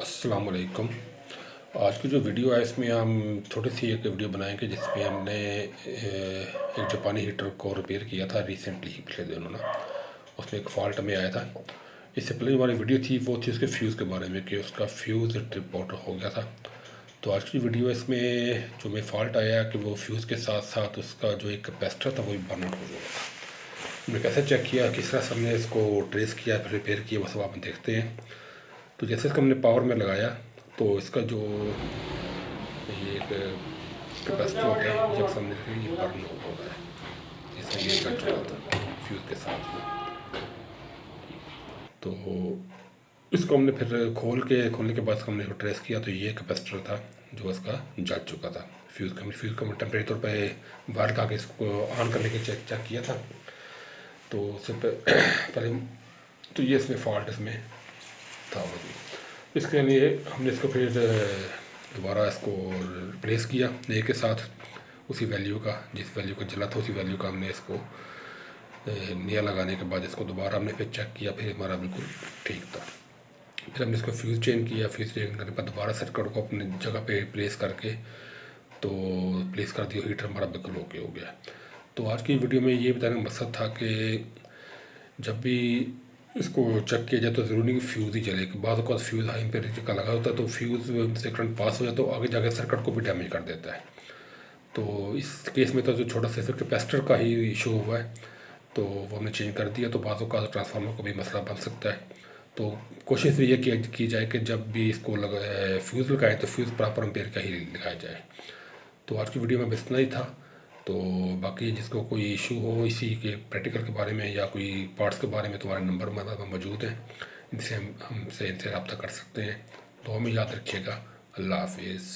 अस्सलाम वालेकुम। आज की जो वीडियो है इसमें हम छोटी सी एक वीडियो बनाएंगे जिसमें हमने एक जापानी हीटर को रिपेयर किया था रिसेंटली ही पिछले दिनों ना। उसमें एक फ़ॉल्ट में आया था। इससे पहले जो हमारी वीडियो थी वो थी उसके फ्यूज़ के बारे में कि उसका फ्यूज़ ट्रिप आउट हो गया था। तो आज की वीडियो इसमें जो में फ़ॉल्ट आया कि वो फ्यूज़ के साथ साथ उसका जो एक कैपेसिटर था वो भी बर्न आउट हो गया था। हमने कैसे चेक किया, किस तरह से हमने इसको ट्रेस किया, फिर रिपेयर किया, वो सब आप देखते हैं। तो जैसे इसको हमने पावर में लगाया तो इसका जो ये एक कैपेसिटर होता है जब सामने ये बर्न हो रहा है, इसमें ये कट चुका था फ्यूज़ के साथ में। तो इसको हमने फिर खोलने के बाद हमने ट्रेस किया तो ये कैपेसिटर था जो इसका जल चुका था। फ्यूज़ को हमने टेम्परेचर पे बाहर लगा के इसको ऑन करने के चेक किया था। तो उससे पहले तो ये इसमें फॉल्ट इसमें था वो भी। इसके लिए हमने इसको फिर दोबारा इसको रिप्लेस किया नए के साथ, उसी वैल्यू का, जिस वैल्यू का जला था उसी वैल्यू का हमने इसको नया लगाने के बाद इसको दोबारा हमने फिर चेक किया, फिर हमारा बिल्कुल ठीक था। फिर हमने इसको फ्यूज़ चेंज किया, फ्यूज़ चेंज करने के बाद दोबारा सर्किट को अपनी जगह पे प्लेस करके तो प्लेस कर दिया, हीटर हमारा बिल्कुल ओके हो गया। तो आज की वीडियो में ये बताने का मकसद था कि जब भी इसको चेक किया जाए तो ज़रूरी नहीं फ्यूज़ ही जले। बाद का फ्यूज़ हाई एम्परेचर का लगा होता है तो फ्यूज़ से करंट पास हो जाए तो आगे जाकर सर्किट को भी डैमेज कर देता है। तो इस केस में तो जो छोटा सा सिर्फ कैपेसिटर का ही इशू हुआ है तो वो हमने चेंज कर दिया। तो बाज़ों का ट्रांसफार्मर को भी मसला बन सकता है। तो कोशिश ये की जाए कि जब भी इसको फ्यूज़ लगाए तो फ्यूज़ प्रॉपर एम्पेयर का ही लगाया जाए। तो आज की वीडियो में बस इतना ही था। तो बाकी जिसको कोई इशू हो इसी के प्रैक्टिकल के बारे में या कोई पार्ट्स के बारे में, तुम्हारे नंबर हमारे पास मौजूद हैं, इनसे हमसे रब्ता कर सकते हैं। तो हमें याद रखिएगा। अल्लाह हाफिज़।